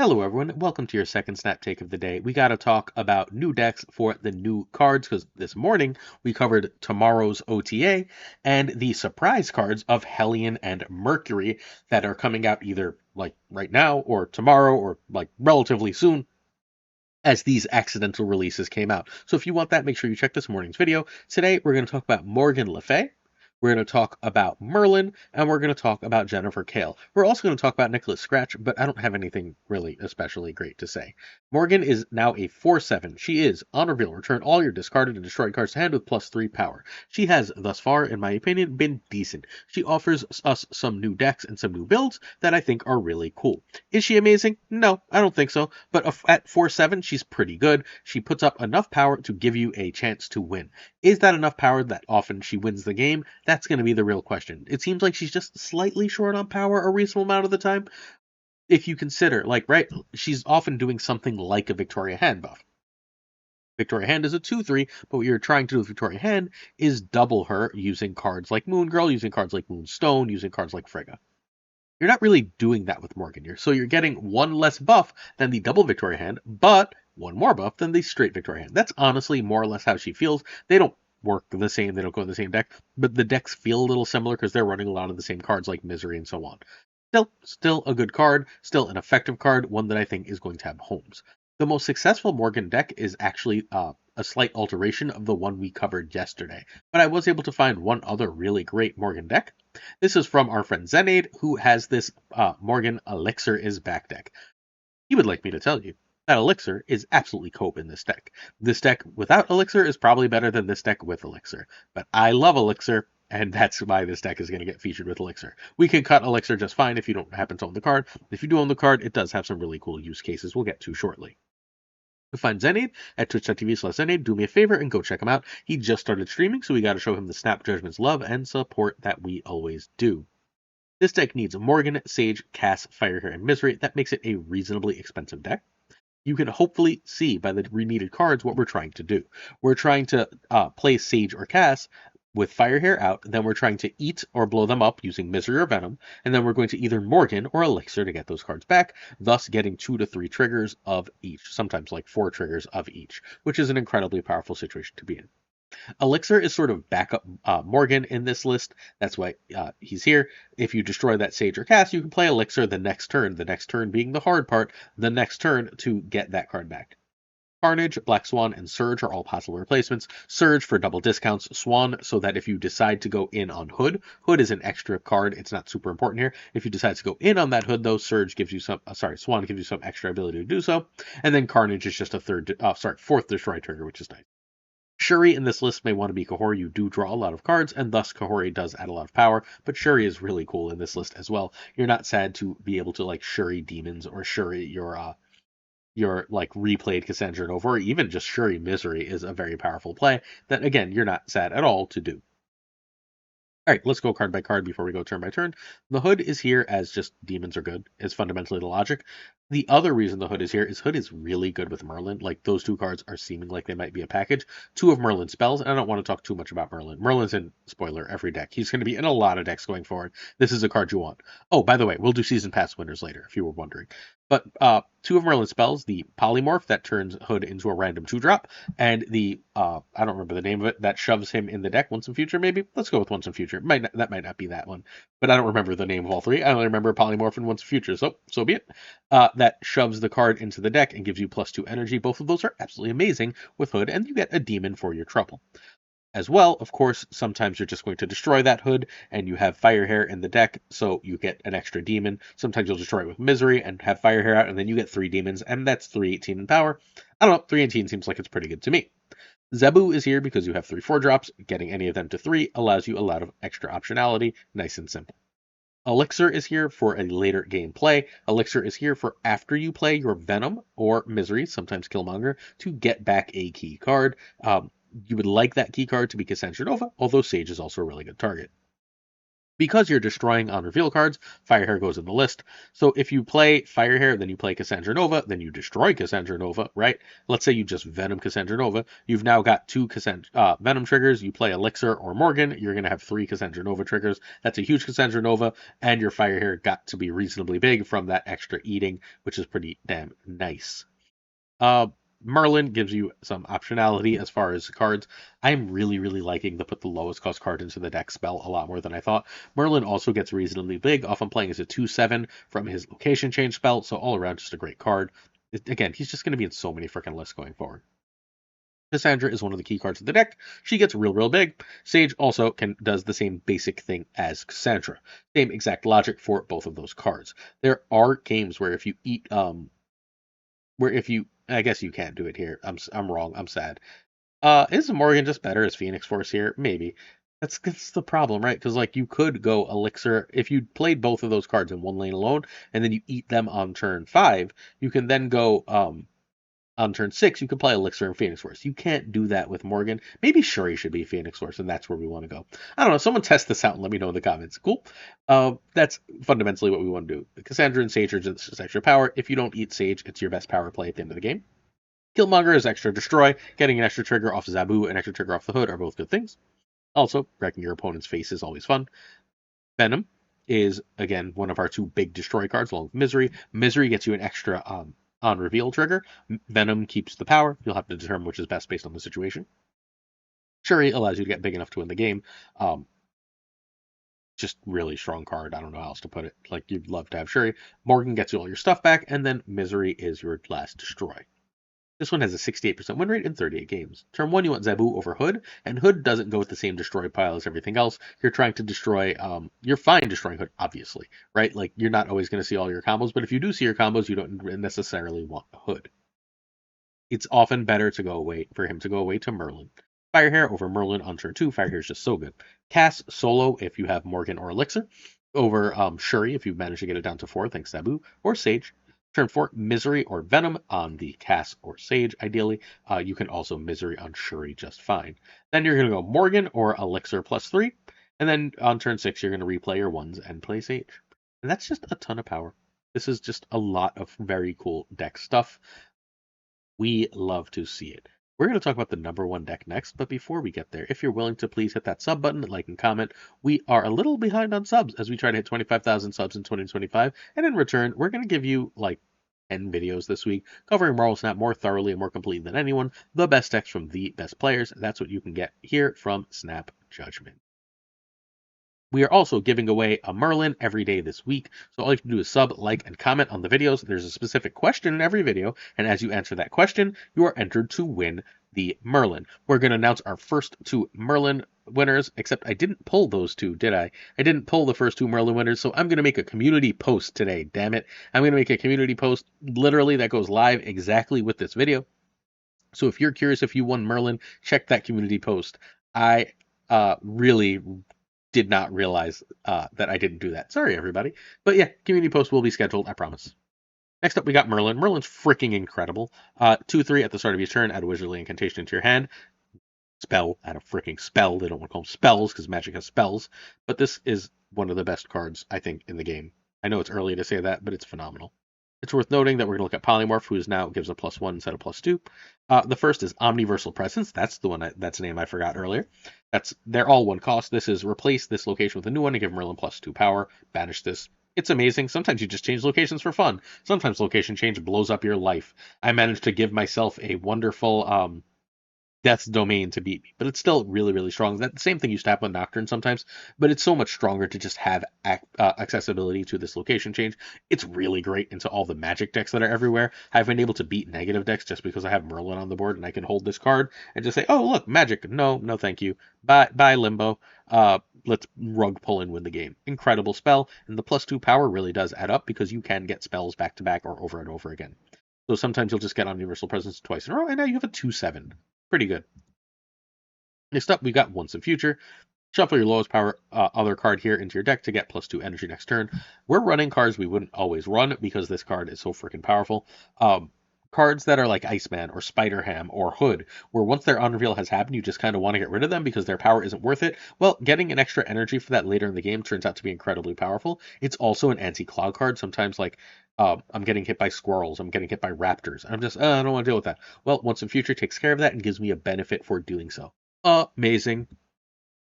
Hello, everyone. Welcome to your second snap take of the day. We got to talk about new decks for the new cards because this morning we covered tomorrow's OTA and the surprise cards of Hellion and Mercury that are coming out either like right now or tomorrow or like relatively soon as these accidental releases came out. So if you want that, make sure you check this morning's video. Today we're going to talk about Morgan Le Fay. We're going to talk about Merlin, and we're going to talk about Jennifer Kale. We're also going to talk about Nicholas Scratch, but I don't have anything really especially great to say. Morgan is now a 4/7. She is, on reveal, return all your discarded and destroyed cards to hand with +3 power. She has, thus far, in my opinion, been decent. She offers us some new decks and some new builds that I think are really cool. Is she amazing? No, I don't think so. But at 4/7, she's pretty good. She puts up enough power to give you a chance to win. Is that enough power that often she wins the game? That's going to be the real question. It seems like she's just slightly short on power a reasonable amount of the time. If you consider, right, she's often doing something like a Victoria Hand buff. Victoria Hand is a 2/3, but what you're trying to do with Victoria Hand is double her using cards like Moon Girl, using cards like Moonstone, using cards like Frigga. You're not really doing that with Morgan. So you're getting one less buff than the double Victoria Hand, but one more buff than the straight Victoria Hand. That's honestly more or less how she feels. They don't work the same, they don't go in the same deck, but the decks feel a little similar because they're running a lot of the same cards like Misery and so on. Still a good card, still an effective card, one that I think is going to have homes. The most successful Morgan deck is actually a slight alteration of the one we covered yesterday, but I was able to find one other really great Morgan deck. This is from our friend Zenade, who has this Morgan Elixir is back deck. He would like me to tell you that Elixir is absolutely cope in this deck. This deck without Elixir is probably better than this deck with Elixir, but I love Elixir, and that's why this deck is going to get featured with Elixir. We can cut Elixir just fine if you don't happen to own the card. If you do own the card, it does have some really cool use cases we'll get to shortly. To find Zenade at twitch.tv/Zenade, do me a favor and go check him out. He just started streaming, so we got to show him the Snap Judgments love and support that we always do. This deck needs Morgan, Sage, Cass, Firehair, and Misery. That makes it a reasonably expensive deck. You can hopefully see by the needed cards what we're trying to do. We're trying to play Sage or Cass with Firehair out, then we're trying to eat or blow them up using Misery or Venom, and then we're going to either Morgan or Elixir to get those cards back, thus getting 2 to 3 triggers of each, sometimes like 4 triggers of each, which is an incredibly powerful situation to be in. Elixir is sort of backup Morgan in this list. That's why he's here. If you destroy that Sage or Cass, you can play Elixir the next turn being the hard part, the next turn to get that card back. Carnage, Black Swan, and Surge are all possible replacements. Surge for double discounts, Swan so that if you decide to go in on Hood, Hood is an extra card, it's not super important here. If you decide to go in on that Hood though, Surge gives you some, Swan gives you some extra ability to do so. And then Carnage is just a fourth destroy trigger, which is nice. Shuri in this list may want to be Kahori. You do draw a lot of cards, and thus Kahori does add a lot of power, but Shuri is really cool in this list as well. You're not sad to be able to like Shuri demons or Shuri your like replayed Cassandra Nova, or even just Shuri Misery is a very powerful play that again you're not sad at all to do. All right, let's go card by card before we go turn by turn. The Hood is here as just demons are good. It's fundamentally the logic. The other reason the Hood is here is Hood is really good with Merlin. Like those two cards are seeming like they might be a package. 2 of Merlin's spells, and I don't want to talk too much about Merlin. Merlin's in, spoiler, every deck. He's going to be in a lot of decks going forward. This is a card you want. Oh, by the way, we'll do Season Pass winners later, if you were wondering. But 2 of Merlin's spells, the Polymorph that turns Hood into a random 2-drop, and the, I don't remember the name of it, that shoves him in the deck once in future, maybe? Let's go with once in future. That might not be that one, but I don't remember the name of all 3. I only remember Polymorph and once in future, so be it. That shoves the card into the deck and gives you +2 energy. Both of those are absolutely amazing with Hood, and you get a demon for your trouble. As well, of course, sometimes you're just going to destroy that Hood, and you have Firehair in the deck, so you get an extra demon. Sometimes you'll destroy it with Misery and have Firehair out, and then you get 3 demons, and that's 318 in power. I don't know, 318 seems like it's pretty good to me. Zebu is here because you have 3 4-drops. Getting any of them to 3 allows you a lot of extra optionality, nice and simple. Elixir is here for a later game play. Elixir is here for after you play your Venom or Misery, sometimes Killmonger, to get back a key card. You would like that key card to be Cassandra Nova, although Sage is also a really good target. Because you're destroying on reveal cards, Firehair goes in the list. So if you play Firehair, then you play Cassandra Nova, then you destroy Cassandra Nova, right? Let's say you just Venom Cassandra Nova. You've now got two Venom triggers. You play Elixir or Morgan, you're going to have three Cassandra Nova triggers. That's a huge Cassandra Nova, and your Firehair got to be reasonably big from that extra eating, which is pretty damn nice. Uh, Merlin gives you some optionality as far as cards. I'm really, really liking the put the lowest cost card into the deck spell a lot more than I thought. Merlin also gets reasonably big, often playing as a 2/7 from his location change spell, so all around just a great card. Again, he's just going to be in so many freaking lists going forward. Cassandra is one of the key cards of the deck. She gets real, real big. Sage also does the same basic thing as Cassandra. Same exact logic for both of those cards. There are games where if you eat where if you I guess you can't do it here. I'm wrong. I'm sad. Is Morgan just better as Phoenix Force here? Maybe. That's the problem, right? Because like you could go Elixir if you played both of those cards in one lane alone, and then you eat them on turn 5. You can then go on turn 6. You can play Elixir and Phoenix Force. You can't do that with Morgan. Maybe Shuri should be Phoenix Force, and that's where we want to go. I don't know. Someone test this out and let me know in the comments. Cool. That's fundamentally what we want to do. Cassandra and Sage are just extra power. If you don't eat Sage, it's your best power play at the end of the game. Killmonger is extra destroy. Getting an extra trigger off Zabu and extra trigger off the Hood are both good things. Also, wrecking your opponent's face is always fun. Venom is, again, one of our two big destroy cards along with Misery. Misery gets you an extra on reveal trigger. Venom keeps the power. You'll have to determine which is best based on the situation. Shuri allows you to get big enough to win the game. Just really strong card. I don't know how else to put it. Like, you'd love to have Shuri. Morgan gets you all your stuff back, and then Misery is your last destroy. This one has a 68% win rate in 38 games. Turn 1, you want Zabu over Hood, and Hood doesn't go with the same destroy pile as everything else. You're trying to destroy, you're fine destroying Hood, obviously, right? Like, you're not always going to see all your combos, but if you do see your combos, you don't necessarily want Hood. It's often better to go away, for him to go away to Merlin. Firehair over Merlin on turn 2, Firehair is just so good. Cass solo if you have Morgan or Elixir, over Shuri if you manage to get it down to 4, thanks Zabu, or Sage. Turn 4, Misery or Venom on the Cass or Sage, ideally. You can also Misery on Shuri just fine. Then you're going to go Morgan or Elixir +3. And then on turn 6, you're going to replay your ones and play Sage. And that's just a ton of power. This is just a lot of very cool deck stuff. We love to see it. We're going to talk about the number 1 deck next, but before we get there, if you're willing to please hit that sub button, like and comment. We are a little behind on subs as we try to hit 25,000 subs in 2025, and in return, we're going to give you like 10 videos this week covering Marvel Snap more thoroughly and more completely than anyone, the best decks from the best players. That's what you can get here from Snap Judgment. We are also giving away a Merlin every day this week, so all you have to do is sub, like, and comment on the videos. There's a specific question in every video, and as you answer that question, you are entered to win the Merlin. We're going to announce our first 2 Merlin winners, except I didn't pull those 2, did I? I didn't pull the first 2 Merlin winners, so I'm going to make a community post today, damn it. I'm going to make a community post, literally, that goes live exactly with this video. So if you're curious if you won Merlin, check that community post. I really did not realize that I didn't do that. Sorry, everybody. But yeah, community post will be scheduled, I promise. Next up, we got Merlin. Merlin's freaking incredible. 2/3 at the start of your turn, add a wizardly incantation into your hand. Spell, add a freaking spell. They don't want to call them spells because Magic has spells. But this is one of the best cards, I think, in the game. I know it's early to say that, but it's phenomenal. It's worth noting that we're going to look at Polymorph, who is now gives a +1 instead of +2. The first is Omniversal Presence. That's the one. That's a name I forgot earlier. They're all 1 cost. This is replace this location with a new one and give Merlin +2 power. Banish this. It's amazing. Sometimes you just change locations for fun. Sometimes location change blows up your life. I managed to give myself a wonderful Death's Domain to beat me, but it's still really, really strong. That the same thing used to happen with Nocturne sometimes, but it's so much stronger to just have accessibility to this location change. It's really great into all the Magic decks that are everywhere. I've been able to beat negative decks just because I have Merlin on the board and I can hold this card and just say, "Oh, look, Magic. No, no, thank you. Bye, Limbo. Let's rug pull and win the game." Incredible spell, and the +2 power really does add up because you can get spells back to back or over and over again. So sometimes you'll just get Universal Presence twice in a row, and now you have a 2/7. Pretty good. Next up, we got Once in Future. Shuffle your lowest power other card here into your deck to get +2 energy next turn. We're running cards we wouldn't always run because this card is so freaking powerful. cards that are like Iceman or Spider-Ham or Hood, where once their unreveal has happened, you just kind of want to get rid of them because their power isn't worth it. Well, getting an extra energy for that later in the game turns out to be incredibly powerful. It's also an anti-cloud card. Sometimes, like, I'm getting hit by squirrels, I'm getting hit by raptors, and I'm just, I don't want to deal with that. Well, Once in Future takes care of that and gives me a benefit for doing so. Amazing.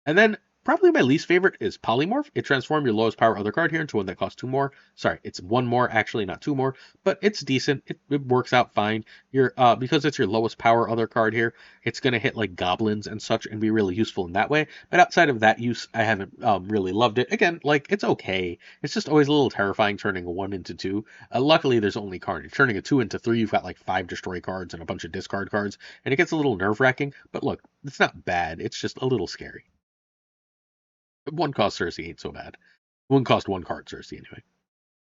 And then probably my least favorite is Polymorph. It transforms your lowest power other card here into one that costs two more. Sorry, it's one more actually, not two more, but it's decent. It works out fine. You're Because it's your lowest power other card here, it's gonna hit like goblins and such and be really useful in that way. But outside of that use, I haven't really loved it. Again, like it's okay. It's just always a little terrifying turning a one into two. Luckily, there's only carnage. Turning a two into three, you've got like five destroy cards and a bunch of discard cards, and it gets a little nerve wracking. But look, it's not bad. It's just a little scary. One cost Cersei ain't so bad. One cost one card Cersei anyway.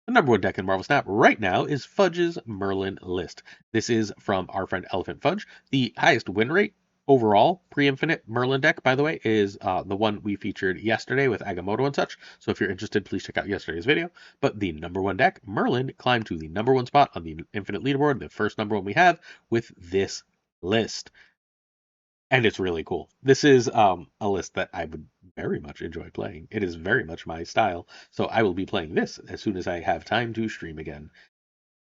The number one deck in Marvel Snap right now is Fudge's Merlin list. This is from our friend Elephant Fudge. The highest win rate overall pre-infinite Merlin deck, by the way, is the one we featured yesterday with Agamotto and such. So if you're interested, please check out yesterday's video. But the number one deck, Merlin, climbed to the number one spot on the infinite leaderboard, the first number one we have with this list. And it's really cool. This is a list that I would very much enjoy playing. It is very much my style, so I will be playing this as soon as I have time to stream again.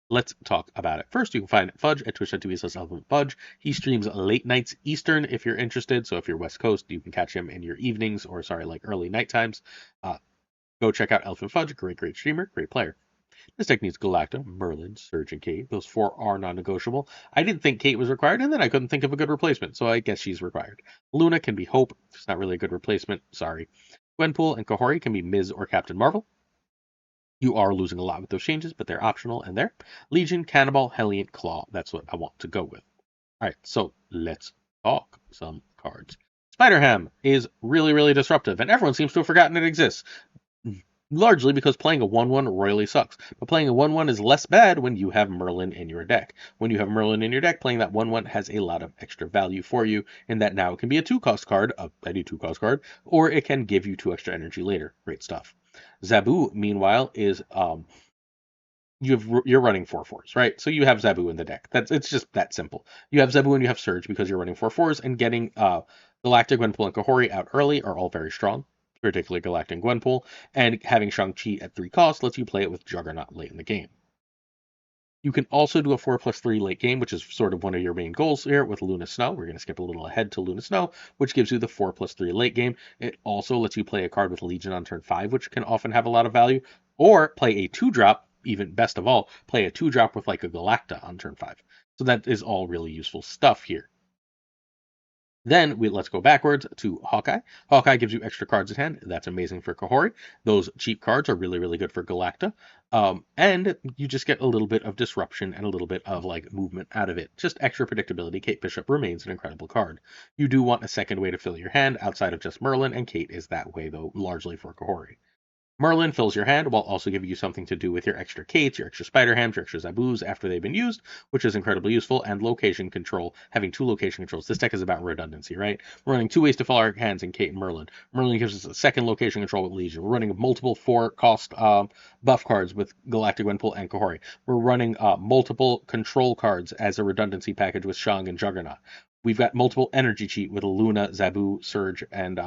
Let's talk about it. First, you can find Fudge at twitch.tv/Fudge. He streams late nights Eastern if you're interested. So if you're West Coast, you can catch him in your evenings or, sorry, like early night times. Go check out Elephant Fudge. Great streamer, great player. This deck needs Galacta, Merlin, Surge, and Kate. Those four are non-negotiable. I didn't think Kate was required, and then I couldn't think of a good replacement, so I guess she's required. Luna can be Hope. It's not really a good replacement. Sorry. Gwenpool and Kahori can be Ms. or Captain Marvel. You are losing a lot with those changes, but they're optional and there. Legion, Cannibal, Hellion, Claw. That's what I want to go with. All right, so let's talk some cards. Spider-Ham is really disruptive, and everyone seems to have forgotten it exists. Largely because playing a 1/1 royally sucks. But playing a 1/1 is less bad when you have Merlin in your deck. When you have Merlin in your deck, playing that 1/1 has a lot of extra value for you, in that now it can be a 2-cost card, any 2-cost card, or it can give you 2 extra energy later. Great stuff. Zabu, meanwhile, is you're running 4/4s, right? So you have Zabu in the deck. It's just that simple. You have Zabu and you have Surge because you're running 4/4s, and getting Galactic, Gwenpool, and Kahori out early are all very strong, particularly Galactic and Gwenpool, and having Shang-Chi at 3 costs lets you play it with Juggernaut late in the game. You can also do a 4+3 late game, which is sort of one of your main goals here with Luna Snow. We're going to skip a little ahead to Luna Snow, which gives you the 4+3 late game. It also lets you play a card with Legion on turn 5, which can often have a lot of value, or play a 2-drop, even best of all, play a 2-drop with like a Galacta on turn 5. So that is all really useful stuff here. Then let's go backwards to Hawkeye. Hawkeye gives you extra cards at hand. That's amazing for Kahori. Those cheap cards are really good for Galacta. And you just get a little bit of disruption and a little bit of like movement out of it. Just extra predictability. Kate Bishop remains an incredible card. You do want a second way to fill your hand outside of just Merlin, and Kate is that way though, largely for Kahori. Merlin fills your hand while also giving you something to do with your extra Kates, your extra Spider-Hams, your extra Zabus after they've been used, which is incredibly useful, and location control, having 2 location controls. This deck is about redundancy, right? We're running 2 ways to fill our hands in Kate and Merlin. Merlin gives us a second location control with Legion. We're running multiple 4-cost buff cards with Galactic, Gwenpool, and Kahori. We're running multiple control cards as a redundancy package with Shang and Juggernaut. We've got multiple energy cheat with Luna, Zabu, Surge, and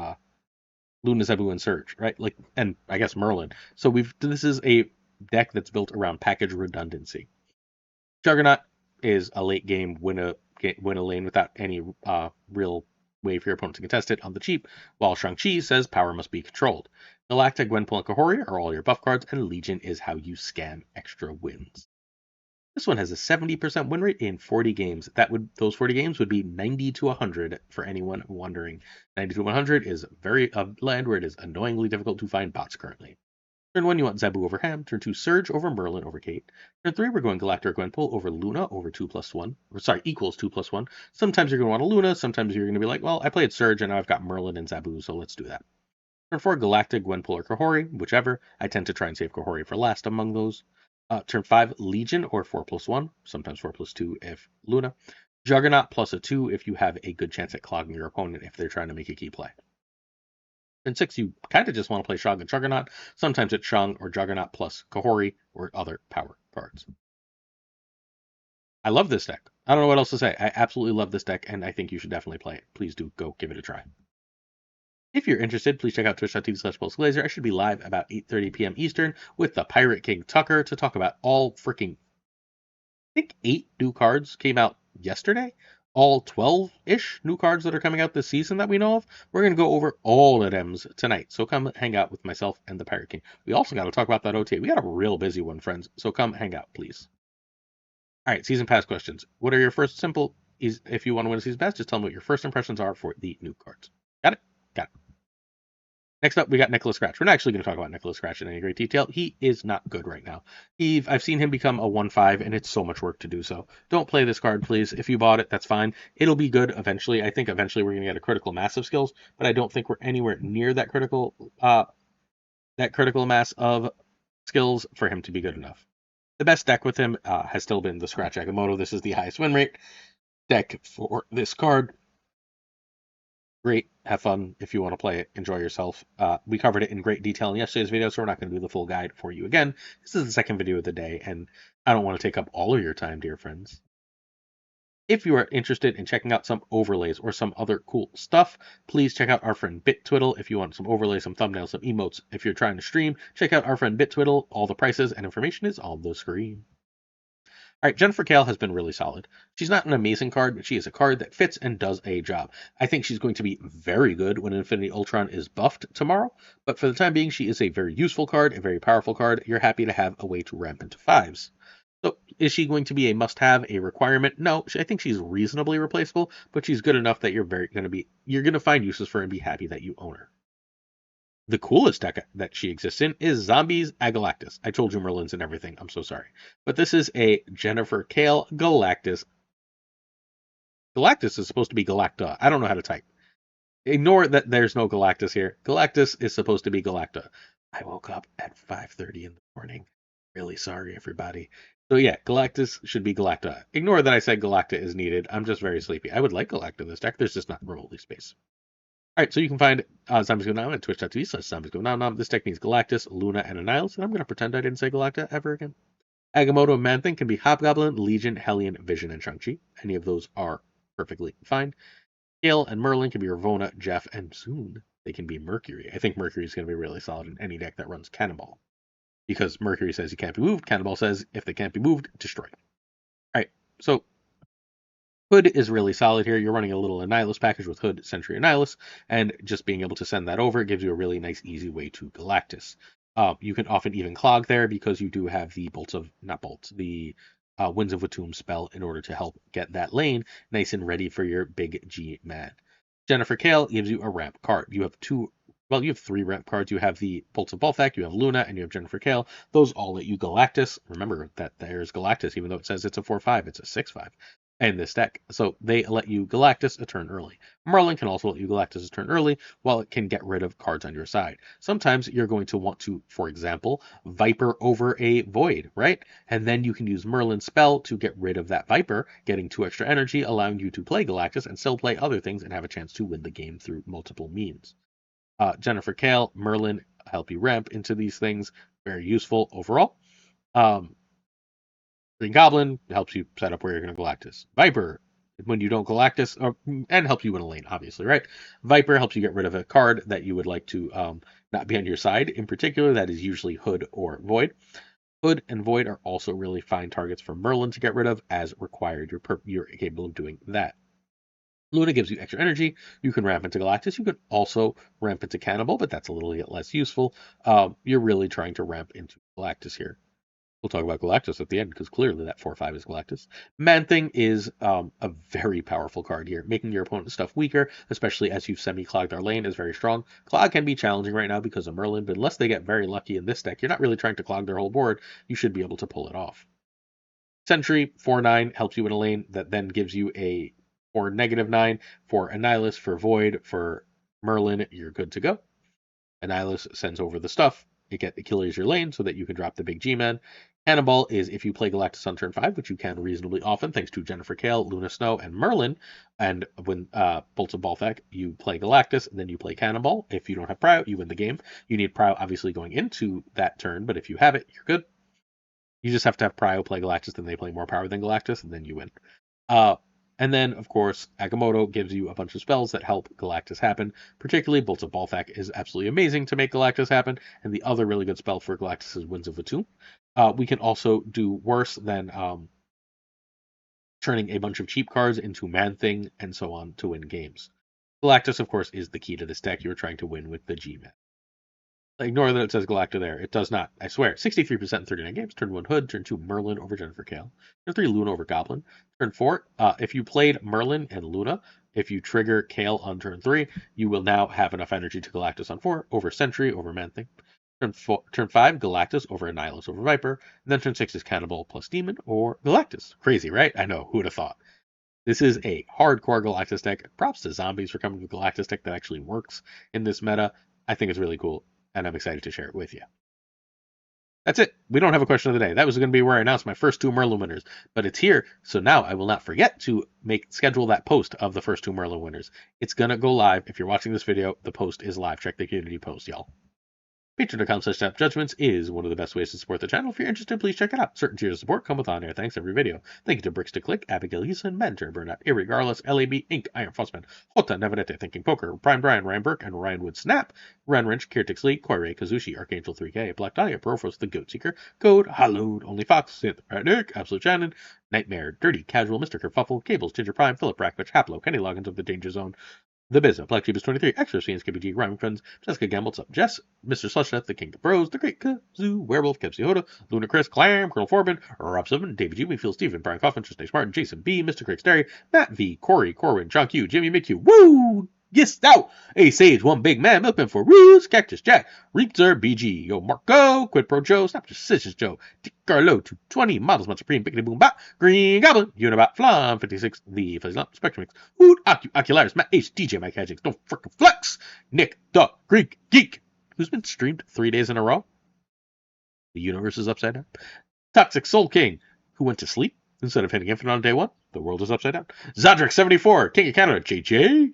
Luna, Zebu, and Surge, right? Like, and I guess Merlin. So this is a deck that's built around package redundancy. Juggernaut is a late game win a lane without any real way for your opponent to contest it on the cheap, while Shang-Chi says power must be controlled. Galactic, Gwenpool, and Kahori are all your buff cards, and Legion is how you scam extra wins. This one has a 70% win rate in 40 games. Those 40 games would be 90 to 100 for anyone wondering. 90 to 100 is a land where it is annoyingly difficult to find bots currently. Turn 1, you want Zabu over Ham. Turn 2, Surge over Merlin over Kate. Turn 3, we're going Galactic or Gwenpool over Luna over 2+1. Or sorry, equals 2+1. Sometimes you're going to want a Luna. Sometimes you're going to be like, well, I played Surge and now I've got Merlin and Zabu, so let's do that. Turn 4, Galactic, Gwenpool, or Kahori, whichever. I tend to try and save Kahori for last among those. Turn 5, Legion, or 4+1, sometimes 4+2 if Luna. Juggernaut plus a 2 if you have a good chance at clogging your opponent if they're trying to make a key play. Turn 6, you kind of just want to play Shang and Juggernaut. Sometimes it's Shang or Juggernaut plus Kahori or other power cards. I love this deck. I don't know what else to say. I absolutely love this deck, and I think you should definitely play it. Please do go give it a try. If you're interested, please check out twitch.tv/PulseGlazer. I should be live about 8:30 p.m. Eastern with the Pirate King Tucker to talk about all freaking, I think 8 new cards came out yesterday. All 12-ish new cards that are coming out this season that we know of. We're going to go over all of them tonight. So come hang out with myself and the Pirate King. We also got to talk about that OTA. We got a real busy one, friends. So come hang out, please. All right, season pass questions. What are your first simple? If you want to win a season pass, just tell me what your first impressions are for the new cards. Got it? Got it. Next up, we got Nicholas Scratch. We're not actually going to talk about Nicholas Scratch in any great detail. He is not good right now. I've seen him become a 1/5, and it's so much work to do so. Don't play this card, please. If you bought it, that's fine. It'll be good eventually. I think eventually we're going to get a critical mass of skills, but I don't think we're anywhere near that critical mass of skills for him to be good enough. The best deck with him has still been the Scratch Agamotto. This is the highest win rate deck for this card. Great. Have fun if you want to play it. Enjoy yourself. We covered it in great detail in yesterday's video, so we're not going to do the full guide for you again. This is the second video of the day, and I don't want to take up all of your time, dear friends. If you are interested in checking out some overlays or some other cool stuff, please check out our friend BitTwiddle. If you want some overlays, some thumbnails, some emotes, if you're trying to stream, check out our friend BitTwiddle. All the prices and information is on the screen. All right, Jennifer Kale has been really solid. She's not an amazing card, but she is a card that fits and does a job. I think she's going to be very good when Infinity Ultron is buffed tomorrow, but for the time being, she is a very useful card, a very powerful card. You're happy to have a way to ramp into 5s. So is she going to be a must-have, a requirement? No, I think she's reasonably replaceable, but she's good enough that you're going to find uses for her and be happy that you own her. The coolest deck that she exists in is Zombies Galactus. I told you Merlins and everything. I'm so sorry. But this is a Jennifer Kale Galactus. Galactus is supposed to be Galacta. I don't know how to type. Ignore that there's no Galactus here. Galactus is supposed to be Galacta. I woke up at 5:30 in the morning. Really sorry, everybody. So yeah, Galactus should be Galacta. Ignore that I said Galacta is needed. I'm just very sleepy. I would like Galacta in this deck. There's just not remotely space. All right, so you can find Zombies Go Nom at twitch.tv/Zombies Go Nom. This deck needs Galactus, Luna, and Annihilus, and I'm going to pretend I didn't say Galacta ever again. Agamotto and Man-Thing can be Hobgoblin, Legion, Hellion, Vision, and Shang-Chi. Any of those are perfectly fine. Kale and Merlin can be Ravonna, Jeff, and soon they can be Mercury. I think Mercury is going to be really solid in any deck that runs Cannonball. Because Mercury says you can't be moved, Cannonball says if they can't be moved, destroy. All right, so Hood is really solid here. You're running a little Annihilus package with Hood, Sentry, Annihilus, and just being able to send that over gives you a really nice, easy way to Galactus. You can often even clog there because you do have the the Winds of Watum spell in order to help get that lane nice and ready for your big G-Man. Jennifer Kale gives you a ramp card. You have you have 3 ramp cards. You have the Bolts of Balthak, you have Luna, and you have Jennifer Kale. Those all let you Galactus. Remember that there's Galactus, even though it says it's a 4/5, it's a 6/5 in this deck. So they let you Galactus a turn early. Merlin can also let you Galactus a turn early, while it can get rid of cards on your side. Sometimes you're going to want to, for example, Viper over a Void, right? And then you can use Merlin's spell to get rid of that Viper, getting 2 extra energy, allowing you to play Galactus and still play other things and have a chance to win the game through multiple means. Jennifer Kale, Merlin help you ramp into these things. Very useful overall. Green Goblin helps you set up where you're going to Galactus. Viper, when you don't Galactus, and helps you win a lane, obviously, right? Viper helps you get rid of a card that you would like to not be on your side. In particular, that is usually Hood or Void. Hood and Void are also really fine targets for Merlin to get rid of as required. You're capable of doing that. Luna gives you extra energy. You can ramp into Galactus. You can also ramp into Cannibal, but that's a little bit less useful. You're really trying to ramp into Galactus here. We'll talk about Galactus at the end because clearly that 4/5 is Galactus. Man-Thing is a very powerful card here, making your opponent's stuff weaker, especially as you've semi-clogged our lane, is very strong. Clog can be challenging right now because of Merlin, but unless they get very lucky in this deck, you're not really trying to clog their whole board. You should be able to pull it off. Sentry, 4/9, helps you in a lane that then gives you a 4 -9 for Annihilus, for Void, for Merlin, you're good to go. Annihilus sends over the stuff. It kills your lane so that you can drop the big G-Man. Cannonball is if you play Galactus on turn 5, which you can reasonably often, thanks to Jennifer Kale, Luna Snow, and Merlin. And when Bolts of Balthak, you play Galactus, then you play Cannonball. If you don't have Prow, you win the game. You need Prow obviously going into that turn, but if you have it, you're good. You just have to have Prio play Galactus, then they play more power than Galactus, and then you win. Uh, and then, of course, Agamotto gives you a bunch of spells that help Galactus happen. Particularly, Bolts of Balthak is absolutely amazing to make Galactus happen, and the other really good spell for Galactus is Winds of Atum. We can also do worse than turning a bunch of cheap cards into Man-Thing and so on to win games. Galactus, of course, is the key to this deck. You're trying to win with the G-Man. Ignore that it says Galacta there. It does not. I swear. 63% in 39 games. Turn 1 Hood. Turn 2 Merlin over Jennifer Kale. Turn 3 Luna over Goblin. Turn 4, if you played Merlin and Luna, if you trigger Kale on turn 3, you will now have enough energy to Galactus on 4 over Sentry over Man-Thing. Turn 5, Galactus over Annihilus over Viper. And then turn 6 is Cannibal plus Demon or Galactus. Crazy, right? I know. Who would have thought? This is a hardcore Galactus deck. Props to Zombies for coming with a Galactus deck that actually works in this meta. I think it's really cool, and I'm excited to share it with you. That's it. We don't have a question of the day. That was going to be where I announced my first 2 Merlin winners, but it's here, so now I will not forget to schedule that post of the first 2 Merlin winners. It's going to go live. If you're watching this video, the post is live. Check the community post, y'all. Patreon.com/snapjudgments is one of the best ways to support the channel. If you're interested, please check it out. Certain tiers of support come with on-air thanks every video. Thank you to Bricks to Click, Abigail Eason, Mentor, Burnout, Irregardless, LAB, Inc., Iron Fussman, Hota, Neverete, Thinking Poker, Prime Brian, Ryan Burke, and Ryan Wood Snap, Ren Wrench, Kirtix Lee, Koirei Kazushi, Archangel 3K, Black Dahlia, Profos, The Goat Seeker, Code, Hallowed, Only Fox, Synth, Nick, Absolute Shannon, Nightmare, Dirty, Casual, Mr. Kerfuffle, Cables, Ginger Prime, Philip Rackvich, Haplo, Kenny Loggins of the Danger Zone, The Biz, Black Jeebus 23, Extra Scenes, KBG, Rhyming Friends, Jessica Gamble's Up, Jess, Mr. Slushdeath, The King of Bros, The Great Kazoo, Werewolf, Kepsi Hoda, Luna Chris, Clam, Colonel Forbin, Rob Silvan, David G, We Feel Steven, Brian Coffin, Tristan Martin, Jason B, Mr. Craig Sterry, Matt V, Corey, Corwin, John Q, Jimmy McHugh, Woo! Yes, out! A Sage, One Big Man, Milkman for Roos, Cactus Jack, Reapzer, BG, Yo Marco, Quid Pro Joe, Snap Decisions Joe, Dick Carlo, 220, Models, Monster Supreme, Bickety Boom Bop, Green Goblin, Unibot, Flam, 56, The Fuzzy Lump, Spectrum Mix, Hoot, Ocularis, Matt H, DJ Mike Hedgings, Don't Frickin' Flex, Nick, the Greek Geek, who's been streamed 3 days in a row. The universe is upside down. Toxic Soul King, who went to sleep instead of hitting Infinite on day 1. The world is upside down. Zodric74, King of Canada, JJ.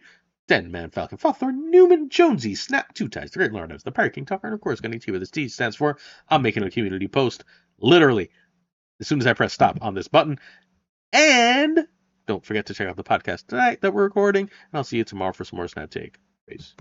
10-Man Falcon Fawthorn, Newman, Jonesy, Snap, Two Ties, The Great Lord of the Pirate King Talker, and of course, getting T with his T stands for I'm making a community post, literally, as soon as I press stop on this button. And don't forget to check out the podcast tonight that we're recording, and I'll see you tomorrow for some more Snap Take. Peace.